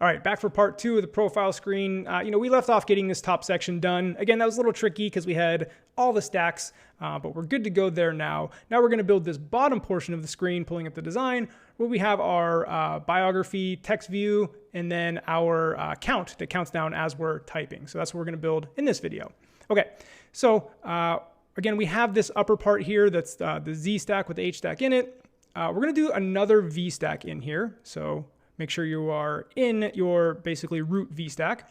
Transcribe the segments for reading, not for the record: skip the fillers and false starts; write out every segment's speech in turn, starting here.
All right, back for part 2 of the profile screen. We left off getting this top section done. Again, that was a little tricky because we had all the stacks, but we're good to go there now. Now we're going to build this bottom portion of the screen, pulling up the design, where we have our biography text view, and then our count that counts down as we're typing. So that's what we're going to build in this video. Okay, so again, we have this upper part here that's the Z stack with the H stack in it. We're going to do another V stack in here. So make sure you are in your basically root VStack.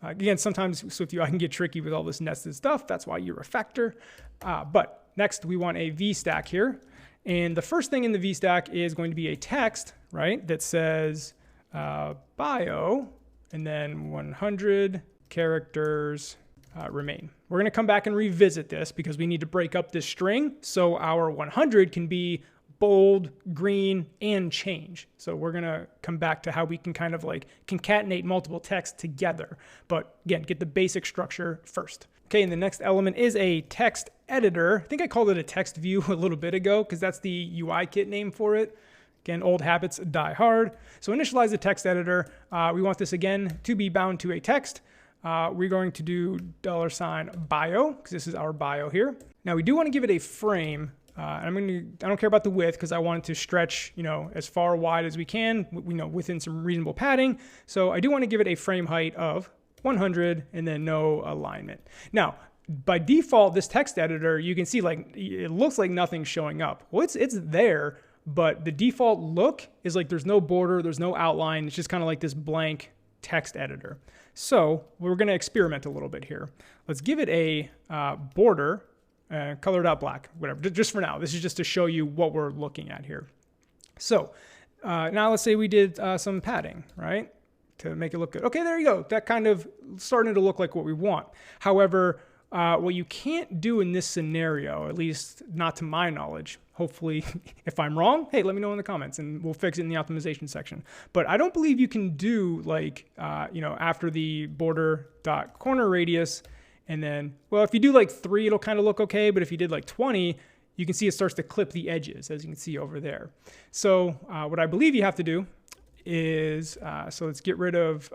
Again, sometimes SwiftUI can get tricky with all this nested stuff. That's why you're a factor. But next we want a VStack here. And the first thing in the VStack is going to be a text, right? That says bio and then 100 characters remain. We're going to come back and revisit this because we need to break up this string so our 100 can be bold, green, and change. So we're going to come back to how we can kind of like concatenate multiple texts together. But again, get the basic structure first. Okay, and the next element is a text editor. I think I called it a text view a little bit ago because that's the UIKit name for it. Again, old habits die hard. So initialize the text editor. We want this again to be bound to a text. We're going to do $bio because this is our bio here. Now we do want to give it a frame. I don't care about the width because I want it to stretch, as far wide as we can, within some reasonable padding. So I do want to give it a frame height of 100 and then no alignment. Now, by default, this text editor, you can see it looks like nothing's showing up. Well, it's there, but the default look is like there's no border, there's no outline. It's just kind of like this blank text editor. So we're going to experiment a little bit here. Let's give it a border. Color.black, whatever, just for now. This is just to show you what we're looking at here. So now let's say we did some padding, right? To make it look good. Okay, there you go. That kind of starting to look like what we want. However, what you can't do in this scenario, at least not to my knowledge, hopefully if I'm wrong, hey, let me know in the comments and we'll fix it in the optimization section. But I don't believe you can do after the border.corner radius. And then, well, if you do like 3, it'll kind of look okay. But if you did like 20, you can see it starts to clip the edges, as you can see over there. So what I believe you have to do is, so let's get rid of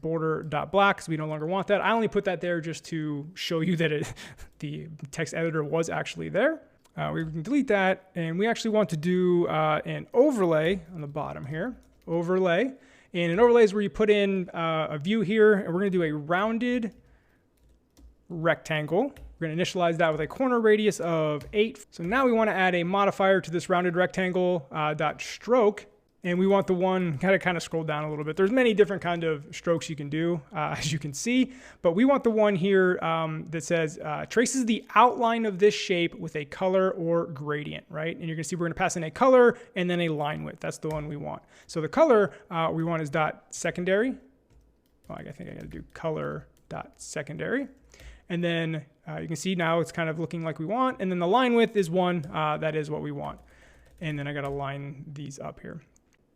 border.black because we no longer want that. I only put that there just to show you that the text editor was actually there. We can delete that. And we actually want to do an overlay on the bottom here. Overlay. And an overlay is where you put in a view here. And we're going to do a rounded rectangle. We're going to initialize that with a corner radius of 8. So now we want to add a modifier to this rounded rectangle dot stroke, and we want the one kind of scroll down a little bit. There's many different kind of strokes you can do, as you can see, but we want the one here that says traces the outline of this shape with a color or gradient, right? And you're going to see we're going to pass in a color and then a line width. That's the one we want. So the color we want is dot secondary. Well, I think I got to do color dot secondary. And then you can see now it's kind of looking like we want. And then the line width is 1. That is what we want. And then I got to line these up here.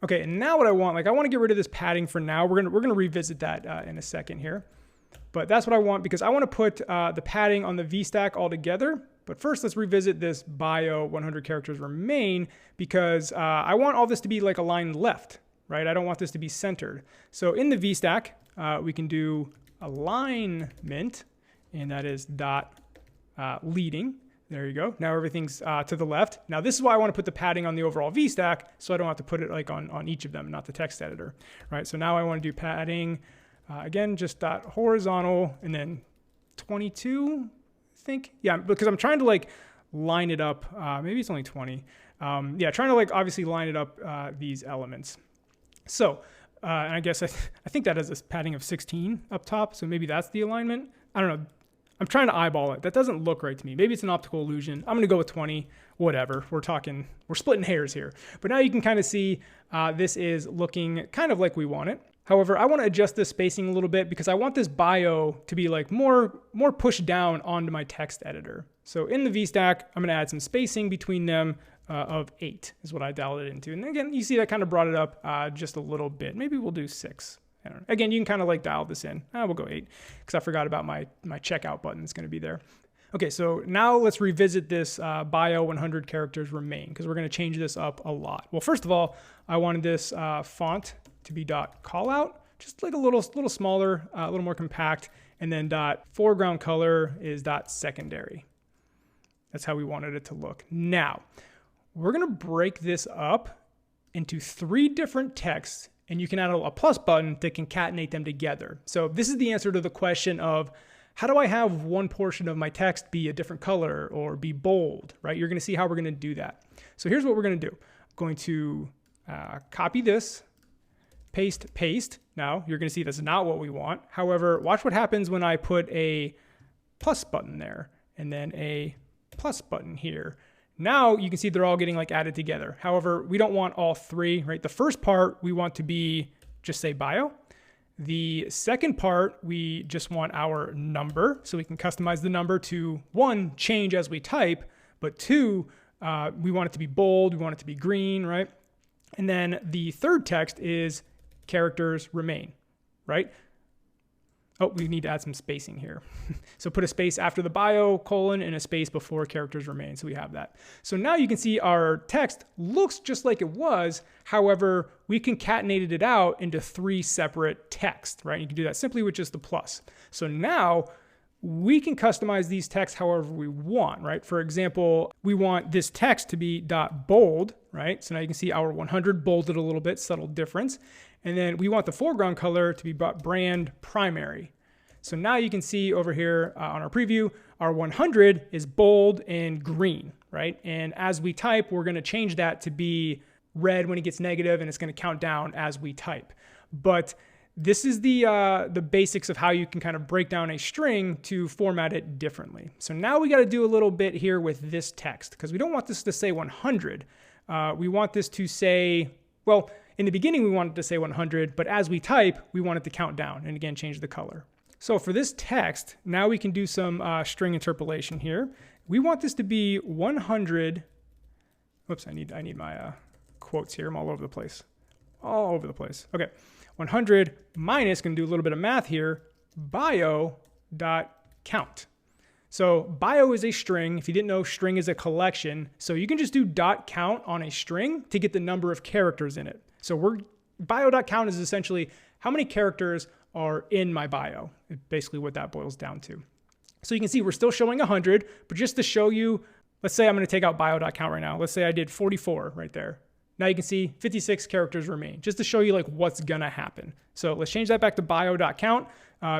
Okay, and now what I want to get rid of this padding for now. We're gonna revisit that in a second here. But that's what I want because I want to put the padding on the VStack all together. But first, let's revisit this bio 100 characters remain because I want all this to be like aligned left, right? I don't want this to be centered. So in the VStack, we can do alignment. And that is dot leading. There you go. Now everything's to the left. Now this is why I want to put the padding on the overall VStack so I don't have to put it like on each of them, not the text editor, right? So now I want to do padding, again, just dot horizontal and then 22, I think. Yeah, because I'm trying to like line it up. Maybe it's only 20. Yeah, trying to like obviously line it up these elements. So, and I guess I think that has a padding of 16 up top. So maybe that's the alignment. I don't know. I'm trying to eyeball it. That doesn't look right to me. Maybe it's an optical illusion. I'm going to go with 20, whatever. We're splitting hairs here. But now you can kind of see this is looking kind of like we want it. However, I want to adjust this spacing a little bit because I want this bio to be like more pushed down onto my text editor. So in the VStack, I'm going to add some spacing between them of 8 is what I dialed it into. And again, you see that kind of brought it up just a little bit. Maybe we'll do 6. I don't know. Again, you can kind of like dial this in. We'll go 8 because I forgot about my checkout button. It's going to be there. Okay, so now let's revisit this bio 100 characters remain because we're going to change this up a lot. Well, first of all, I wanted this font to be dot callout, just like a little smaller, a little more compact. And then dot foreground color is dot secondary. That's how we wanted it to look. Now, we're gonna break this up into 3 different texts, and you can add a plus button to concatenate them together. So this is the answer to the question of, how do I have one portion of my text be a different color or be bold, right? You're gonna see how we're gonna do that. So here's what we're gonna do. I'm going to copy this, paste. Now you're gonna see that's not what we want. However, watch what happens when I put a plus button there and then a plus button here. Now you can see they're all getting like added together. However, we don't want all 3, right? The first part we want to be just say bio. The second part, we just want our number, so we can customize the number to 1, change as we type, but 2, we want it to be bold, we want it to be green, right? And then the third text is characters remain, right? Oh, we need to add some spacing here. So put a space after the bio, colon, and a space before characters remain. So we have that. So now you can see our text looks just like it was. However, we concatenated it out into 3 separate texts, right? You can do that simply with just the plus. So now we can customize these texts however we want, right? For example, we want this text to be dot bold, right? So now you can see our 100 bolded a little bit, subtle difference. And then we want the foreground color to be brand primary. So now you can see over here on our preview, our 100 is bold and green, right? And as we type, we're gonna change that to be red when it gets negative, and it's gonna count down as we type. But this is the basics of how you can kind of break down a string to format it differently. So now we gotta do a little bit here with this text, because we don't want this to say 100. We want this to say, well, in the beginning, we wanted to say 100, but as we type, we want it to count down, and again, change the color. So for this text, now we can do some string interpolation here. We want this to be 100. Whoops, I need my quotes here. I'm all over the place. All over the place. Okay, 100 minus, gonna do a little bit of math here, bio.count. So bio is a string. If you didn't know, string is a collection. So you can just do .count on a string to get the number of characters in it. So bio.count is essentially how many characters are in my bio. Basically what that boils down to. So you can see we're still showing 100, but just to show you, let's say I'm going to take out bio.count right now. Let's say I did 44 right there. Now you can see 56 characters remain, just to show you like what's going to happen. So let's change that back to bio.count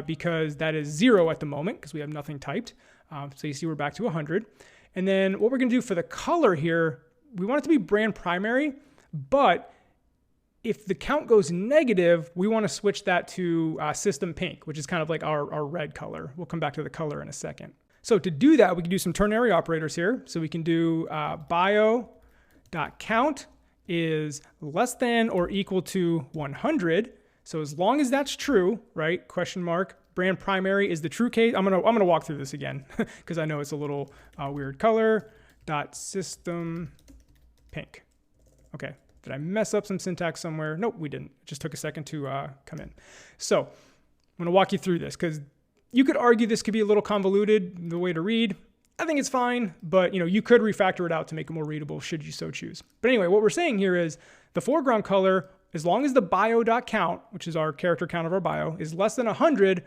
because that is 0 at the moment because we have nothing typed. So you see we're back to 100. And then what we're going to do for the color here, we want it to be brand primary, but if the count goes negative, we want to switch that to system pink, which is kind of like our red color. We'll come back to the color in a second. So to do that, we can do some ternary operators here. So we can do bio.count is less than or equal to 100. So as long as that's true, right? Question mark. Brand primary is the true case. I'm gonna walk through this again because I know it's a little weird. Color dot system pink. Okay. Did I mess up some syntax somewhere? Nope, we didn't. It just took a second to come in. So I'm gonna walk you through this because you could argue this could be a little convoluted, the way to read. I think it's fine, but you could refactor it out to make it more readable should you so choose. But anyway, what we're saying here is the foreground color, as long as the bio.count, which is our character count of our bio, is less than 100,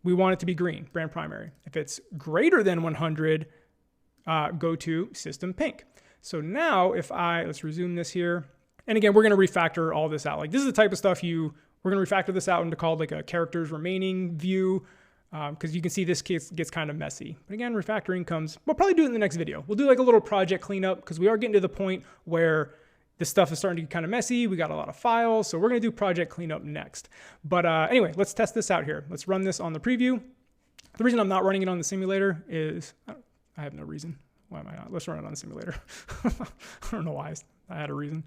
we want it to be green, brand primary. If it's greater than 100, go to system pink. So now let's resume this here. And again, we're going to refactor all this out. Like this is the type of stuff we're going to refactor this out into called like a characters remaining view. Because you can see this case gets kind of messy. But again, refactoring we'll probably do it in the next video. We'll do like a little project cleanup because we are getting to the point where this stuff is starting to get kind of messy. We got a lot of files. So we're going to do project cleanup next. But anyway, let's test this out here. Let's run this on the preview. The reason I'm not running it on the simulator is I have no reason. Why am I not? Let's run it on the simulator. I don't know why I had a reason.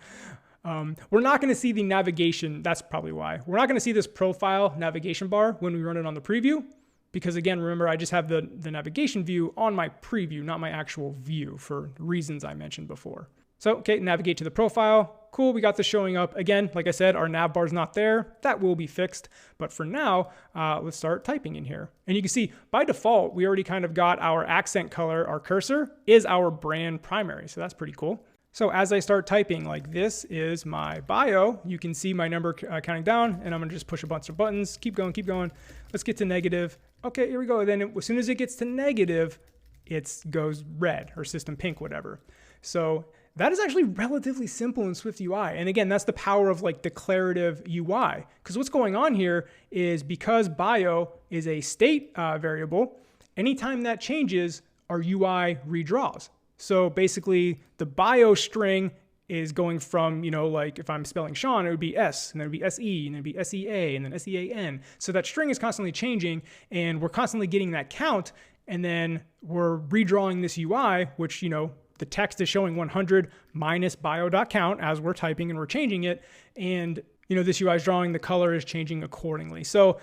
We're not going to see the navigation. That's probably why. We're not going to see this profile navigation bar when we run it on the preview. Because again, remember, I just have the navigation view on my preview, not my actual view for reasons I mentioned before. So, okay, navigate to the profile. Cool, we got this showing up. Again, like I said, our nav bar's not there. That will be fixed. But for now, let's start typing in here. And you can see by default, we already kind of got our accent color. Our cursor is our brand primary. So that's pretty cool. So as I start typing, like this is my bio, you can see my number counting down, and I'm gonna just push a bunch of buttons, keep going, keep going. Let's get to negative. Okay, here we go. Then as soon as it gets to negative, it goes red or system pink, whatever. So that is actually relatively simple in Swift UI. And again, that's the power of like declarative UI. Because what's going on here is because bio is a state variable, anytime that changes, our UI redraws. So basically the bio string is going from, like if I'm spelling Sean, it would be S, and then it would be SE, and then it would be SEA, and then SEAN. So that string is constantly changing, and we're constantly getting that count, and then we're redrawing this UI, which, the text is showing 100 minus bio.count as we're typing and we're changing it. And, this UI is drawing, the color is changing accordingly. So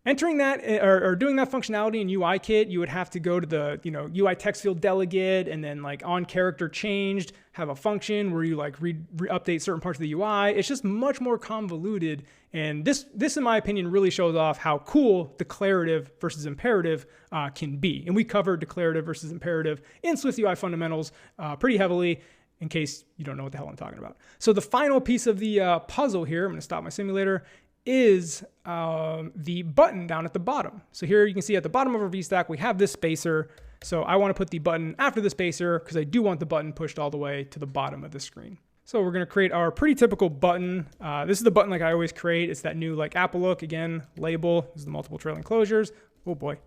entering that or doing that functionality in UIKit, you would have to go to the UI text field delegate and then like on character changed, have a function where you like update certain parts of the UI. It's just much more convoluted. And this in my opinion really shows off how cool declarative versus imperative can be. And we covered declarative versus imperative in Swift UI fundamentals pretty heavily, in case you don't know what the hell I'm talking about. So the final piece of the puzzle here, I'm going to stop my simulator, is the button down at the bottom. So here you can see at the bottom of our VStack, we have this spacer. So I want to put the button after the spacer because I do want the button pushed all the way to the bottom of the screen. So we're going to create our pretty typical button. This is the button like I always create. It's that new like Apple look. Again, label. This is the multiple trailing closures. Oh boy.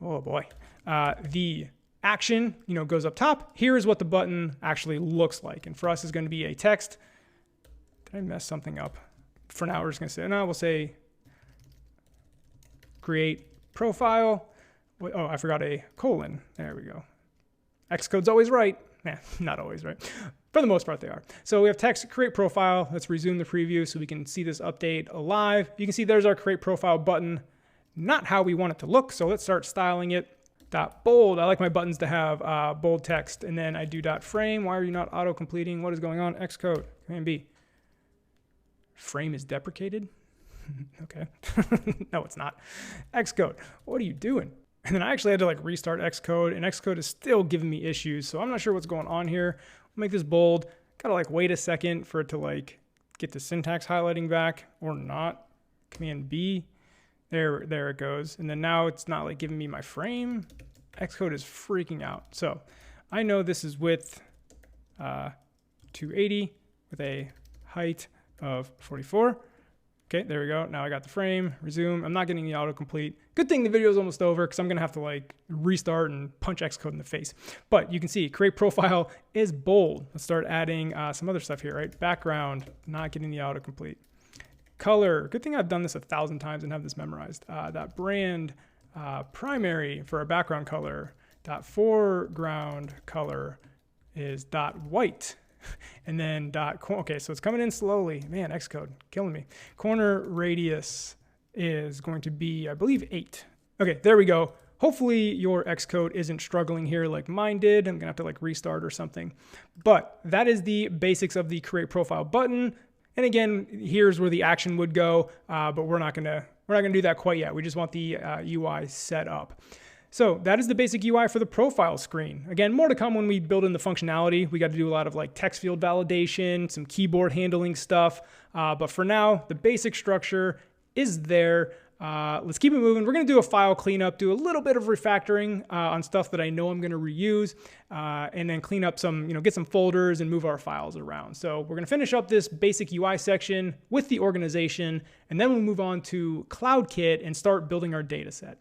Oh boy. The action, goes up top. Here is what the button actually looks like. And for us is going to be a text. Did I mess something up? For now, we're just going to say, no, we'll say create profile. Oh, I forgot a colon. There we go. Xcode's always right. Nah, not always right. For the most part, they are. So we have text, create profile. Let's resume the preview so we can see this update alive. You can see there's our create profile button. Not how we want it to look. So let's start styling it. .bold. I like my buttons to have bold text. And then I do .frame. Why are you not auto-completing? What is going on? Xcode. Command B. Frame is deprecated? Okay. No, it's not. Xcode, what are you doing? And then I actually had to like restart Xcode, and Xcode is still giving me issues. So I'm not sure what's going on here. I'll make this bold. Gotta like wait a second for it to like get the syntax highlighting back or not. Command B. There it goes. And then now it's not like giving me my frame. Xcode is freaking out. So I know this is width 280 with a height of 44. Okay, there we go. Now I got the frame, resume. I'm not getting the autocomplete. Good thing the video is almost over because I'm going to have to like restart and punch Xcode in the face. But you can see create profile is bold. Let's start adding some other stuff here, right? Background, not getting the autocomplete. Color, good thing I've done this 1,000 times and have this memorized. That brand primary for our background color. Foreground color is white. And then okay, so it's coming in slowly. Man, Xcode, killing me. Corner radius is going to be, I believe, 8. Okay, there we go. Hopefully your Xcode isn't struggling here like mine did. I'm gonna have to like restart or something. But that is the basics of the create profile button. And again, here's where the action would go, but we're not gonna do that quite yet. We just want the UI set up. So that is the basic UI for the profile screen. Again, more to come when we build in the functionality. We got to do a lot of like text field validation, some keyboard handling stuff. But for now, the basic structure is there. Let's keep it moving. We're going to do a file cleanup, do a little bit of refactoring on stuff that I know I'm going to reuse, and then clean up some, get some folders and move our files around. So we're going to finish up this basic UI section with the organization, and then we'll move on to CloudKit and start building our data set.